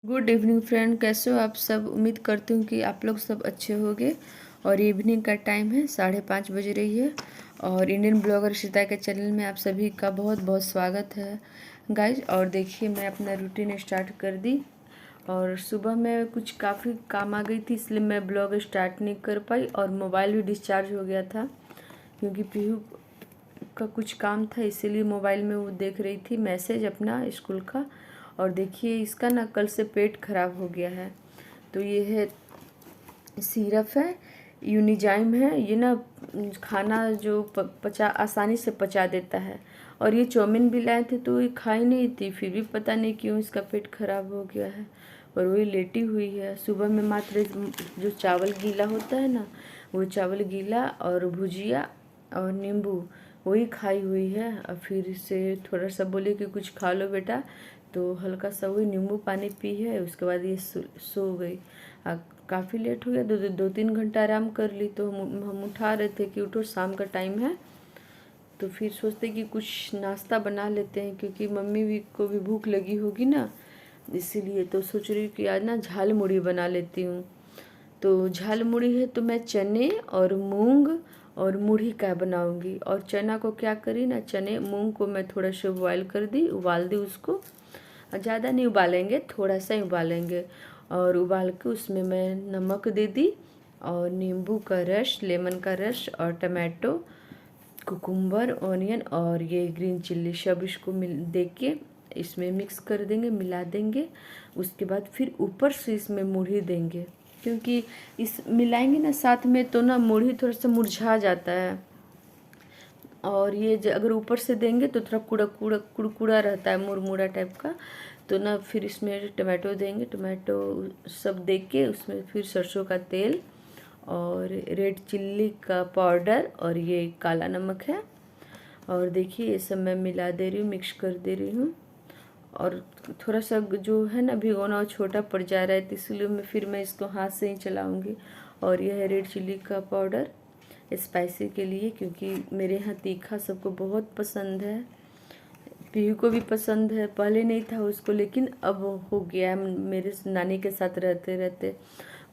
Good evening friend, कैसे हो आप सब। उम्मीद करती हूँ कि आप लोग सब अच्छे होंगे। और इवनिंग का टाइम है, 5:30 बज रही है। और इंडियन ब्लॉगर श्रिता के चैनल में आप सभी का बहुत बहुत स्वागत है गाइज। और देखिए, मैं अपना रूटीन स्टार्ट कर दी। और सुबह में कुछ काफ़ी काम आ गई थी, इसलिए मैं ब्लॉग स्टार्ट नहीं कर पाई। और मोबाइल भी डिस्चार्ज हो गया था, क्योंकि पीहू का कुछ काम था, इसीलिए मोबाइल में वो देख रही थी मैसेज अपना स्कूल का। और देखिए, इसका ना कल से पेट खराब हो गया है। तो ये है सिरप है, यूनिजाइम है। ये ना खाना जो पचा आसानी से पचा देता है। और ये चाउमीन भी लाए थे तो ये खाई नहीं थी, फिर भी पता नहीं क्यों इसका पेट खराब हो गया है। और वही लेटी हुई है। सुबह में मात्र जो चावल गीला होता है ना, वो चावल गीला और भुजिया और नींबू वही खाई हुई है। और फिर से थोड़ा सा बोली कि कुछ खा लो बेटा, तो हल्का सा वही नींबू पानी पी है। उसके बाद ये सो गई। काफ़ी लेट हो गया, दो तीन घंटा आराम कर ली। तो हम उठा रहे थे कि उठो, शाम का टाइम है। तो फिर सोचते कि कुछ नाश्ता बना लेते हैं, क्योंकि मम्मी भी को भी भूख लगी होगी ना, इसीलिए। तो सोच रही हूँ कि आज ना झाल मुड़ी बना लेती हूँ। तो झाल मुड़ी है तो मैं चने और मूंग और मुढ़ी का बनाऊंगी। और चना को क्या करी ना, चने मूंग को मैं थोड़ा सा उबाल दी उसको। ज़्यादा नहीं उबालेंगे, थोड़ा सा ही उबालेंगे। और उबाल के उसमें मैं नमक दे दी, और नींबू का रस, लेमन का रस, और टमाटो, कुकुम्बर, ऑनियन और ये ग्रीन चिल्ली, सब इसको दे के इसमें मिक्स कर देंगे, मिला देंगे। उसके बाद फिर ऊपर से इसमें मुढ़ी देंगे, क्योंकि इस मिलाएंगे ना साथ में तो ना मुढ़ी थोड़ा सा मुरझा जाता है। और ये अगर ऊपर से देंगे तो थोड़ा कुड़कुड़ा रहता है, मुरमुरा टाइप का। तो ना फिर इसमें टमाटो देंगे, टमाटो सब दे के उसमें फिर सरसों का तेल और रेड चिल्ली का पाउडर और ये काला नमक है। और देखिए, ये सब मैं मिला दे रही हूँ, मिक्स कर दे रही हूँ। और थोड़ा सा जो है ना भिगोना, वो छोटा पड़ जा रहा है, तो इसलिए मैं इसको हाथ से ही चलाऊँगी। और यह है रेड चिल्ली का पाउडर, स्पाइसी के लिए, क्योंकि मेरे यहाँ तीखा सबको बहुत पसंद है। पीहू को भी पसंद है, पहले नहीं था उसको, लेकिन अब हो गया है मेरे नानी के साथ रहते रहते।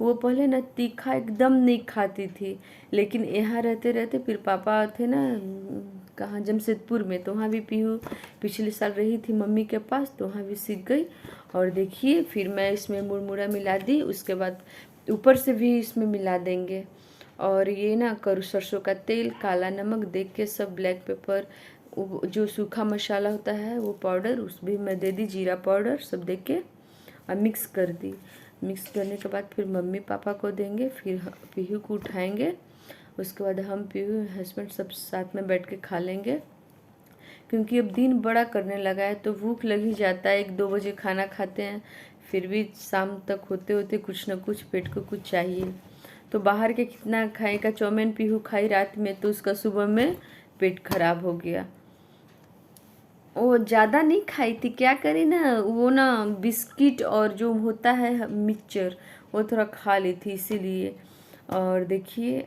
वो पहले ना तीखा एकदम नहीं खाती थी, लेकिन यहाँ रहते रहते फिर पापा थे ना कहाँ, जमशेदपुर में, तो वहाँ भी पीहू पिछले साल रही थी मम्मी के पास, तो वहाँ भी सीख गई। और देखिए, फिर मैं इसमें मुरमुरा मिला दी, उसके बाद ऊपर से भी इसमें मिला देंगे। और ये ना करू सरसों का तेल, काला नमक देख के, सब ब्लैक पेपर, जो सूखा मसाला होता है वो पाउडर उस भी मैं दे दी, जीरा पाउडर सब दे के और मिक्स कर दी। मिक्स करने के बाद फिर मम्मी पापा को देंगे, फिर पीहू को उठाएंगे। उसके बाद हम पीहू हस्बैंड सब साथ में बैठ के खा लेंगे, क्योंकि अब दिन बड़ा करने लगा है तो भूख लग ही जाता है। 1-2 बजे खाना खाते हैं, फिर भी शाम तक होते होते कुछ ना कुछ पेट को कुछ चाहिए। तो बाहर के कितना खाएगा, चाउमीन पीहू खाई रात में, तो उसका सुबह में पेट खराब हो गया। वो ज़्यादा नहीं खाई थी, क्या करे ना, वो ना बिस्किट और जो होता है मिक्सचर, वो थोड़ा खा ली थी, इसीलिए। और देखिए,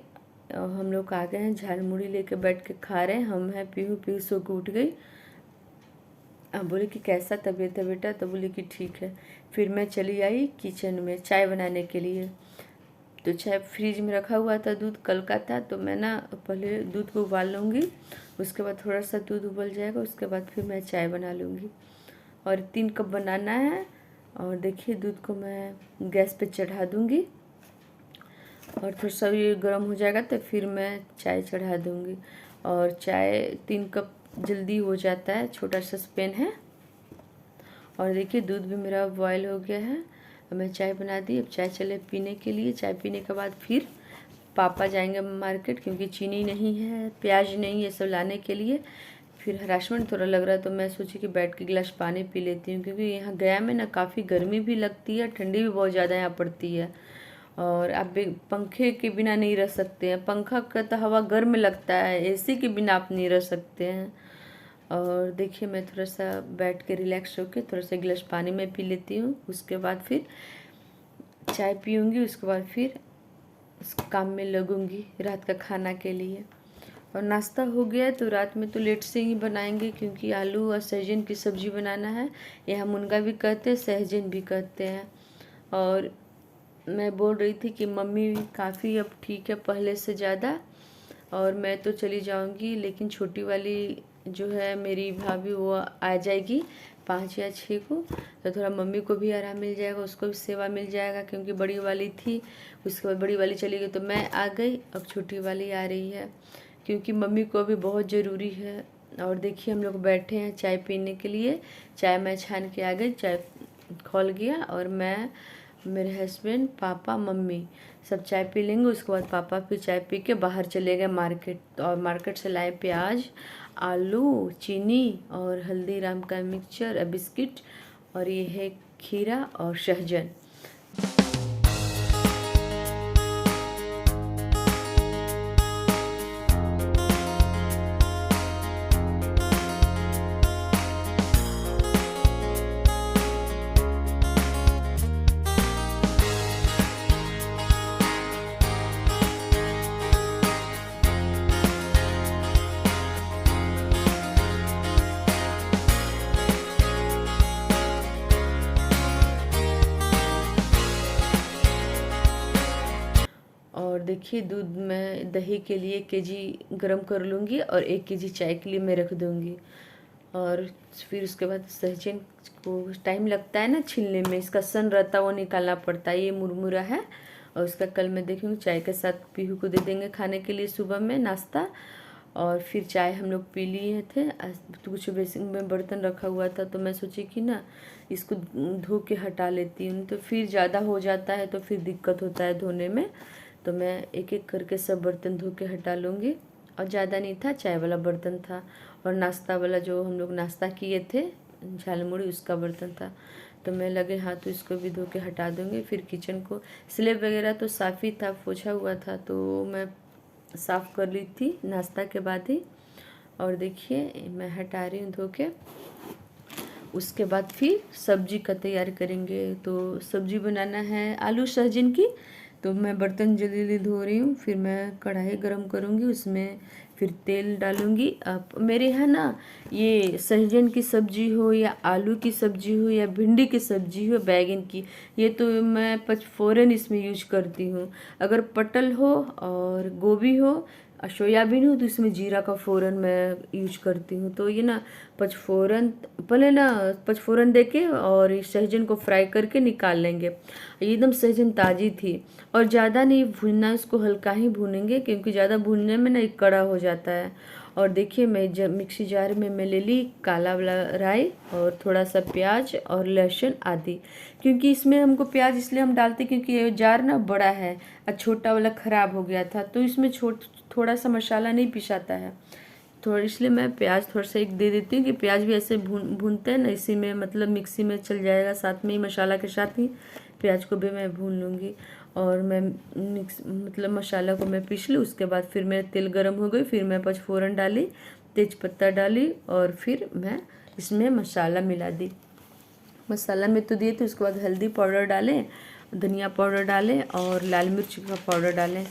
हम लोग आ गए हैं, झाल मुड़ी लेके बैठ के खा रहे हैं। हम हैं पीहू, पीहू सो के उठ गई। अब बोले कि कैसा तबीयत है बेटा, तो बोले कि ठीक है। फिर मैं चली आई किचन में चाय बनाने के लिए। तो चाय फ्रिज में रखा हुआ था, दूध कल का था, तो मैं ना पहले दूध को उबाल लूँगी। उसके बाद थोड़ा सा दूध उबल जाएगा, उसके बाद फिर मैं चाय बना लूँगी। और 3 कप बनाना है। और देखिए, दूध को मैं गैस पे चढ़ा दूँगी, और थोड़ा सा ये गर्म हो जाएगा तो फिर मैं चाय चढ़ा दूँगी। और चाय 3 कप जल्दी हो जाता है, छोटा सा स्पेन है। और देखिए, दूध भी मेरा बॉयल हो गया है। अब मैं चाय बना दी, अब चाय चले पीने के लिए। चाय पीने के बाद फिर पापा जाएंगे मार्केट, क्योंकि चीनी नहीं है, प्याज नहीं, ये सब लाने के लिए। फिर हरासमेंट थोड़ा लग रहा है, तो मैं सोची कि बैठ के गिलास पानी पी लेती हूँ, क्योंकि यहाँ गया में ना काफ़ी गर्मी भी लगती है, ठंडी भी बहुत ज़्यादा यहाँ पड़ती है। और आप पंखे के बिना नहीं रह सकते हैं, पंखा का तो हवा गर्म लगता है, एसी के बिना आप नहीं रह सकते हैं। और देखिए, मैं थोड़ा सा बैठ के रिलैक्स होकर थोड़ा सा गिलास पानी में पी लेती हूँ। उसके बाद फिर चाय पीऊँगी, उसके बाद फिर इस काम में लगूंगी रात का खाना के लिए। और नाश्ता हो गया। तो रात में तो लेट से ही बनाएंगे क्योंकि आलू और सहजन की सब्ज़ी बनाना है। यहाँ मुनगा भी कहते हैं, सहजन भी कहते हैं। और मैं बोल रही थी कि मम्मी काफ़ी अब ठीक है पहले से ज़्यादा, और मैं तो चली जाऊंगी, लेकिन छोटी वाली जो है मेरी भाभी वो आ जाएगी 5 या 6 को। तो थोड़ा मम्मी को भी आराम मिल जाएगा, उसको भी सेवा मिल जाएगा, क्योंकि बड़ी वाली थी, उसके बाद बड़ी वाली चली गई तो मैं आ गई, अब छोटी वाली आ रही है क्योंकि मम्मी को भी बहुत ज़रूरी है। और देखिए हम लोग बैठे हैं चाय पीने के लिए। चाय मैं छान के आ गई, चाय खोल गया, और मैं, मेरे हस्बैंड, पापा, मम्मी सब चाय पी लेंगे। उसके बाद पापा फिर चाय पी के बाहर चले गए मार्केट, और मार्केट से लाए प्याज, आलू, चीनी और हल्दीराम का मिक्सचर, बिस्किट, और ये है खीरा और सहजन। और देखिए दूध मैं दही के लिए 1 केजी गर्म कर लूँगी और 1 केजी चाय के लिए मैं रख दूँगी। और फिर उसके बाद सहजन को टाइम लगता है ना छीलने में, इसका सन रहता है वो निकालना पड़ता है, ये मुरमुरा है। और उसका कल मैं देखूँगी, चाय के साथ पीहू को दे देंगे खाने के लिए सुबह में नाश्ता। और फिर चाय हम लोग पी लिए थे। तो कुछ बेसिन में बर्तन रखा हुआ था, तो मैं सोची कि ना इसको धो के हटा लेती हूँ, तो फिर ज़्यादा हो जाता है तो फिर दिक्कत होता है धोने में। तो मैं एक एक करके सब बर्तन धो के हटा लूँगी। और ज़्यादा नहीं था, चाय वाला बर्तन था और नाश्ता वाला जो हम लोग नाश्ता किए थे झालमुड़ी, उसका बर्तन था। तो मैं लगे हाथ तो इसको भी धो के हटा दूँगी। फिर किचन को स्लेब वगैरह तो साफ़ ही था, पोछा हुआ था, तो मैं साफ़ कर ली थी नाश्ता के बाद ही। और देखिए मैं हटा रही हूँ धो के। उसके बाद फिर सब्जी का तैयार करेंगे। तो सब्जी बनाना है आलू सहजन की। तो मैं बर्तन जल्दी जल्दी धो रही हूँ। फिर मैं कढ़ाई गरम करूँगी, उसमें फिर तेल डालूँगी। अब मेरे यहाँ ना ये सहजन की सब्ज़ी हो या आलू की सब्ज़ी हो या भिंडी की सब्ज़ी हो, बैगन की, ये तो मैं पचफोरन इसमें यूज करती हूँ। अगर पटल हो और गोभी हो और सोयाबीन हो तो इसमें जीरा का फ़ौरन मैं यूज करती हूँ। तो ये ना पचफोरन, पहले ना पचफोरन देके और इस सहजन को फ्राई करके निकाल लेंगे। एकदम सहजन ताज़ी थी, और ज़्यादा नहीं भूनना, इसको हल्का ही भूनेंगे क्योंकि ज़्यादा भूनने में ना एक कड़ा हो जाता है। और देखिए मैं मिक्सी जार में मैं ले ली काला वाला राई और थोड़ा सा प्याज और लहसुन आदि, क्योंकि इसमें हमको प्याज इसलिए हम डालते क्योंकि ये जार ना बड़ा है और छोटा वाला ख़राब हो गया था, तो इसमें थोड़ा सा मसाला नहीं पिसाता है, थोड़ा, इसलिए मैं प्याज थोड़ा सा एक दे देती हूँ कि प्याज भी ऐसे भूनते हैं ना, इसी में मतलब मिक्सी में चल जाएगा, साथ में ही मसाला के साथ ही प्याज को भी मैं भून लूँगी। और मैं मतलब मसाला को मैं पीस लूँ। उसके बाद फिर मेरा तेल गर्म हो गई, फिर मैं पचफोरन डाली, तेज़पत्ता डाली, और फिर मैं इसमें मसाला मिला दी। मसाला में तो दिए थे, उसके बाद हल्दी पाउडर डालें, धनिया पाउडर डालें और लाल मिर्च का पाउडर डालें।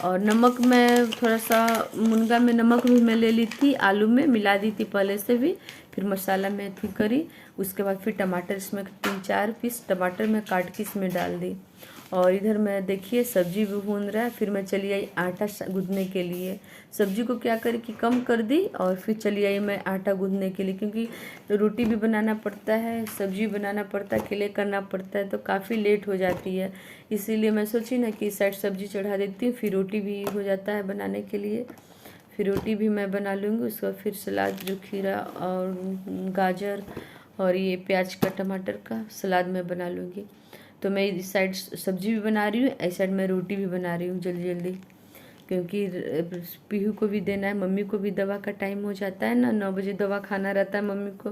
और नमक मैं थोड़ा सा, मुनगा में नमक भी मैं ले ली थी, आलू में मिला दी थी पहले से भी। फिर मसाला में थी करी। उसके बाद फिर टमाटर, इसमें 3-4 पीस टमाटर मैं काट के इसमें डाल दी। और इधर मैं देखिए सब्जी भी भून रहा है। फिर मैं चली आई आटा गूँथने के लिए। सब्जी को क्या करी कि कम कर दी, और फिर चली आई मैं आटा गूँथने के लिए, क्योंकि रोटी भी बनाना पड़ता है, सब्जी बनाना पड़ता है, अकेले करना पड़ता है, तो काफ़ी लेट हो जाती है। इसीलिए मैं सोची ना कि इस साइड सब्जी चढ़ा देती हूँ, फिर रोटी भी हो जाता है बनाने के लिए। फिर रोटी भी मैं बना लूँगी। उसके बाद फिर सलाद, जो खीरा और गाजर और ये प्याज का, टमाटर का सलाद मैं बना लूँगी। तो मैं इस साइड सब्जी भी बना रही हूँ, इस साइड मैं रोटी भी बना रही हूँ जल्दी जल्दी, क्योंकि पीहू को भी देना है, मम्मी को भी दवा का टाइम हो जाता है ना, 9 बजे दवा खाना रहता है मम्मी को,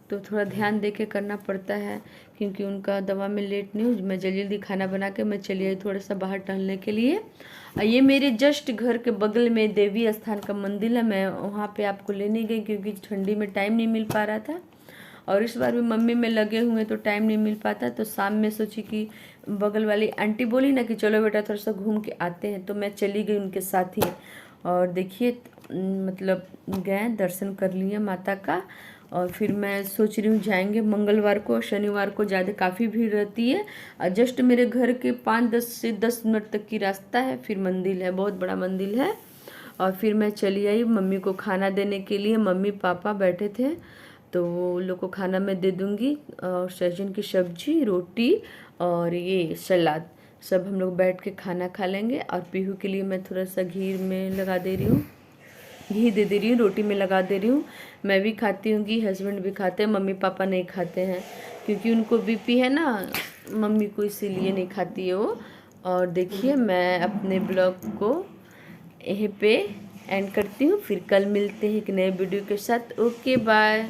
तो थोड़ा ध्यान दे के करना पड़ता है, क्योंकि उनका दवा में लेट नहीं हो। मैं जल्दी जल्दी खाना बना के मैं चली आई थोड़ा सा बाहर टहलने के लिए। ये मेरे जस्ट घर के बगल में देवी स्थान का मंदिर है, मैं वहाँ पे आपको लेने गई क्योंकि ठंडी में टाइम नहीं मिल पा रहा था, और इस बार भी मम्मी में लगे हुए तो टाइम नहीं मिल पाता। तो शाम में सोची कि बगल वाली आंटी बोली ना कि चलो बेटा थोड़ा सा घूम के आते हैं, तो मैं चली गई उनके साथ ही। और देखिए मतलब गए दर्शन कर लिए माता का। और फिर मैं सोच रही हूँ जाएंगे मंगलवार को, शनिवार को ज़्यादा काफ़ी भीड़ रहती है। और जस्ट मेरे घर के 5-10 तक की रास्ता है, फिर मंदिर है, बहुत बड़ा मंदिर है। और फिर मैं चली आई मम्मी को खाना देने के लिए। मम्मी पापा बैठे थे तो वो लोग को खाना मैं दे दूँगी। और सहजन की सब्जी, रोटी और ये सलाद, सब हम लोग बैठ के खाना खा लेंगे। और पीहू के लिए मैं थोड़ा सा घी में लगा दे रही हूँ, घी दे दे रही हूँ, रोटी में लगा दे रही हूँ। मैं भी खाती हूँ घी, हस्बैंड भी खाते हैं, मम्मी पापा नहीं खाते हैं क्योंकि उनको बीपी है ना मम्मी को, इसीलिए नहीं खाती है वो। और देखिए मैं अपने ब्लॉग को यहीं पे एंड करती हूँ, फिर कल मिलते हैं एक नए वीडियो के साथ। Okay bye.